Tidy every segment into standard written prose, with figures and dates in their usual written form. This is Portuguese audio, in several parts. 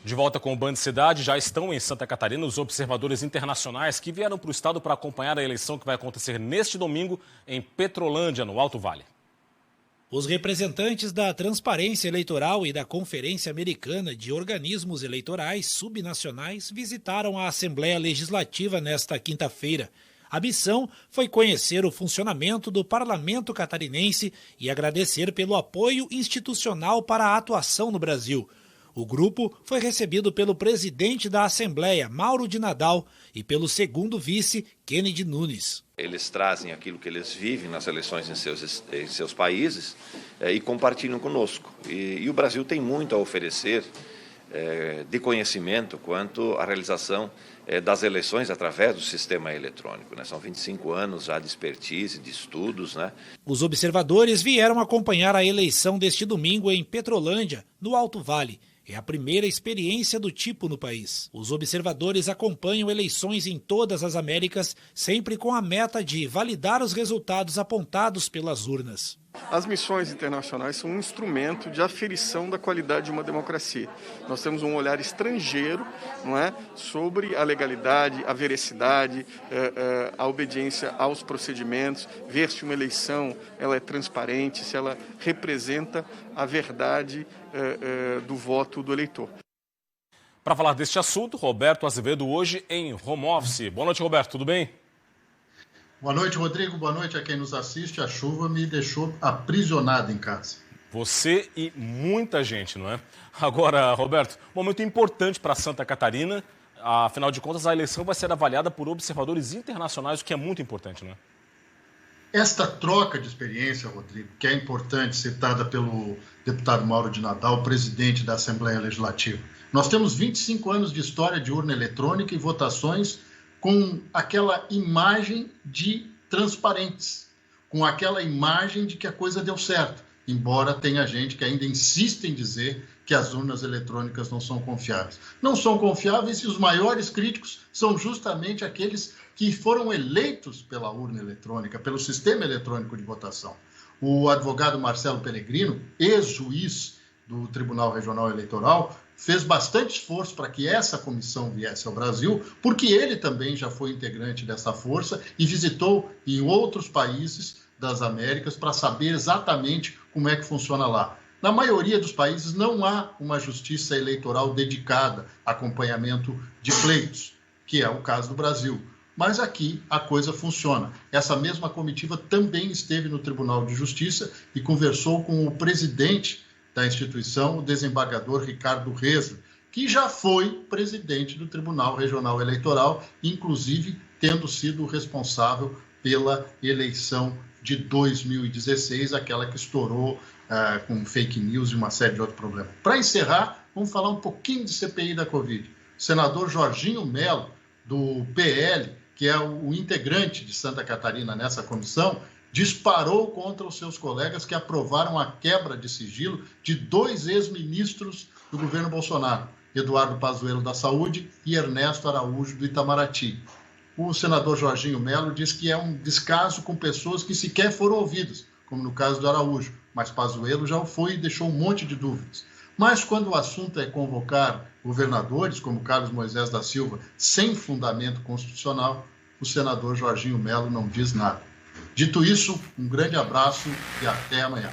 De volta com o Band Cidade, já estão em Santa Catarina os observadores internacionais que vieram para o estado para acompanhar a eleição que vai acontecer neste domingo em Petrolândia, no Alto Vale. Os representantes da Transparência Eleitoral e da Conferência Americana de Organismos Eleitorais Subnacionais visitaram a Assembleia Legislativa nesta quinta-feira. A missão foi conhecer o funcionamento do Parlamento catarinense e agradecer pelo apoio institucional para a atuação no Brasil. O grupo foi recebido pelo presidente da Assembleia, Mauro de Nadal, e pelo segundo vice, Kennedy Nunes. Eles trazem aquilo que eles vivem nas eleições em seus países e compartilham conosco. E o Brasil tem muito a oferecer de conhecimento quanto à realização das eleições através do sistema eletrônico. São 25 anos já de expertise, de estudos. Os observadores vieram acompanhar a eleição deste domingo em Petrolândia, no Alto Vale. É a primeira experiência do tipo no país. Os observadores acompanham eleições em todas as Américas, sempre com a meta de validar os resultados apontados pelas urnas. As missões internacionais são um instrumento de aferição da qualidade de uma democracia. Nós temos um olhar estrangeiro, não é, sobre a legalidade, a veracidade, a obediência aos procedimentos, ver se uma eleição ela é transparente, se ela representa a verdade do voto do eleitor. Para falar deste assunto, Roberto Azevedo hoje em home office. Boa noite, Roberto, tudo bem? Boa noite, Rodrigo. Boa noite a quem nos assiste. A chuva me deixou aprisionado em casa. Você e muita gente, não é? Agora, Roberto, um momento importante para Santa Catarina. Afinal de contas, a eleição vai ser avaliada por observadores internacionais, o que é muito importante, não é? Esta troca de experiência, Rodrigo, que é importante, citada pelo deputado Mauro de Nadal, presidente da Assembleia Legislativa. Nós temos 25 anos de história de urna eletrônica e votações com aquela imagem de transparentes, com aquela imagem de que a coisa deu certo, embora tenha gente que ainda insiste em dizer que as urnas eletrônicas não são confiáveis. Não são confiáveis e os maiores críticos são justamente aqueles que foram eleitos pela urna eletrônica, pelo sistema eletrônico de votação. O advogado Marcelo Peregrino, ex-juiz do Tribunal Regional Eleitoral, fez bastante esforço para que essa comissão viesse ao Brasil, porque ele também já foi integrante dessa força e visitou em outros países das Américas para saber exatamente como é que funciona lá. Na maioria dos países não há uma justiça eleitoral dedicada a acompanhamento de pleitos, que é o caso do Brasil. Mas aqui a coisa funciona. Essa mesma comitiva também esteve no Tribunal de Justiça e conversou com o presidente da instituição, o desembargador Ricardo Rezo, que já foi presidente do Tribunal Regional Eleitoral, inclusive tendo sido responsável pela eleição de 2016, aquela que estourou com fake news e uma série de outros problemas. Para encerrar, vamos falar um pouquinho de CPI da Covid. O senador Jorginho Melo, do PL, que é o integrante de Santa Catarina nessa comissão, disparou contra os seus colegas que aprovaram a quebra de sigilo de 2 ex-ministros do governo Bolsonaro, Eduardo Pazuello da Saúde e Ernesto Araújo do Itamaraty. O senador Jorginho Melo diz que é um descaso com pessoas que sequer foram ouvidas, como no caso do Araújo, mas Pazuello já o foi e deixou um monte de dúvidas. Mas quando o assunto é convocar governadores, como Carlos Moisés da Silva, sem fundamento constitucional, o senador Jorginho Melo não diz nada. Dito isso, um grande abraço e até amanhã.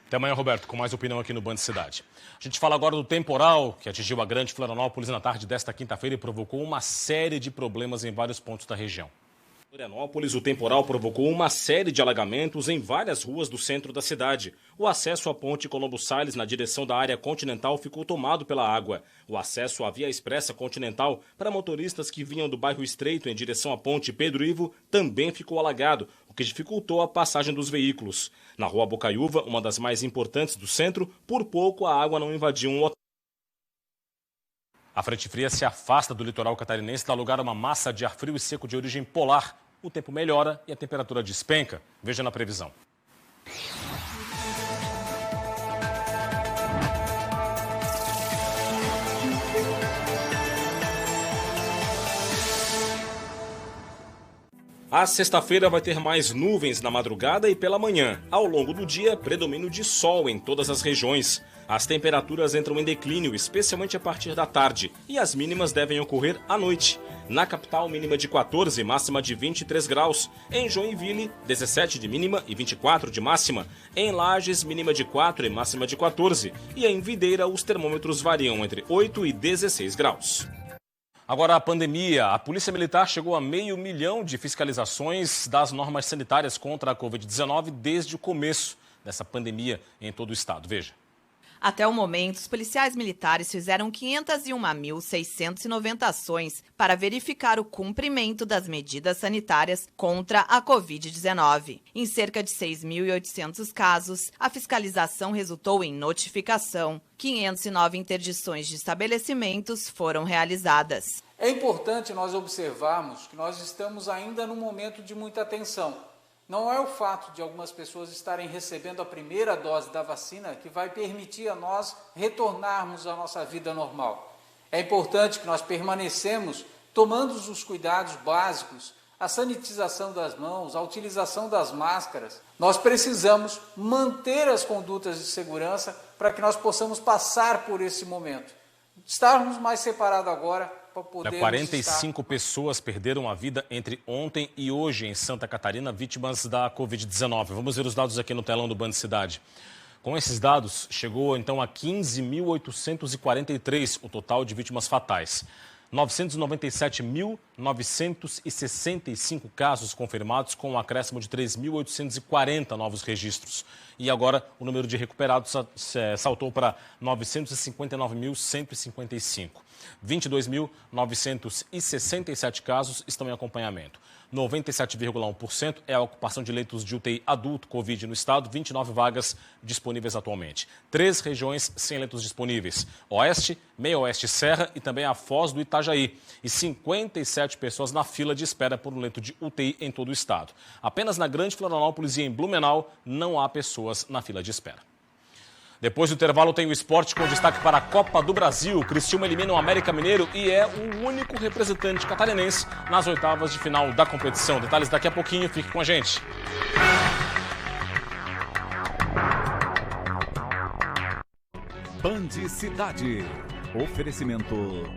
Até amanhã, Roberto, com mais opinião aqui no Band Cidade. A gente fala agora do temporal que atingiu a Grande Florianópolis na tarde desta quinta-feira e provocou uma série de problemas em vários pontos da região. Em Florianópolis, o temporal provocou uma série de alagamentos em várias ruas do centro da cidade. O acesso à ponte Colombo Salles na direção da área continental ficou tomado pela água. O acesso à via expressa continental para motoristas que vinham do bairro Estreito em direção à ponte Pedro Ivo também ficou alagado, o que dificultou a passagem dos veículos. Na rua Bocaiúva, uma das mais importantes do centro, por pouco a água não invadiu um hotel. A frente fria se afasta do litoral catarinense, dá lugar a uma massa de ar frio e seco de origem polar. O tempo melhora e a temperatura despenca. Veja na previsão. A sexta-feira vai ter mais nuvens na madrugada e pela manhã. Ao longo do dia, predomínio de sol em todas as regiões. As temperaturas entram em declínio, especialmente a partir da tarde, e as mínimas devem ocorrer à noite. Na capital, mínima de 14, máxima de 23 graus. Em Joinville, 17 de mínima e 24 de máxima. Em Lages, mínima de 4 e máxima de 14. E em Videira, os termômetros variam entre 8 e 16 graus. Agora a pandemia. A Polícia Militar chegou a 500 mil de fiscalizações das normas sanitárias contra a Covid-19 desde o começo dessa pandemia em todo o estado. Veja. Até o momento, os policiais militares fizeram 501.690 ações para verificar o cumprimento das medidas sanitárias contra a Covid-19. Em cerca de 6.800 casos, a fiscalização resultou em notificação. 509 interdições de estabelecimentos foram realizadas. É importante nós observarmos que nós estamos ainda num momento de muita atenção. Não é o fato de algumas pessoas estarem recebendo a primeira dose da vacina que vai permitir a nós retornarmos à nossa vida normal. É importante que nós permanecemos tomando os cuidados básicos, a sanitização das mãos, a utilização das máscaras. Nós precisamos manter as condutas de segurança para que nós possamos passar por esse momento. Estarmos mais separados agora para podermos 45 pessoas perderam a vida entre ontem e hoje em Santa Catarina, vítimas da Covid-19. Vamos ver os dados aqui no telão do Band Cidade. Com esses dados, chegou então a 15.843 o total de vítimas fatais. 997.965 casos confirmados, com um acréscimo de 3.840 novos registros. E agora o número de recuperados saltou para 959.155. 22.967 casos estão em acompanhamento. 97,1% é a ocupação de leitos de UTI adulto Covid no estado, 29 vagas disponíveis atualmente. 3 regiões sem leitos disponíveis: Oeste, Meio Oeste, Serra e também a Foz do Itajaí. E 57 pessoas na fila de espera por um leito de UTI em todo o estado. Apenas na Grande Florianópolis e em Blumenau não há pessoas na fila de espera. Depois do intervalo tem o esporte com destaque para a Copa do Brasil. Criciúma elimina o América Mineiro e é o único representante catarinense nas oitavas de final da competição. Detalhes daqui a pouquinho, fique com a gente. Band Cidade. Oferecimento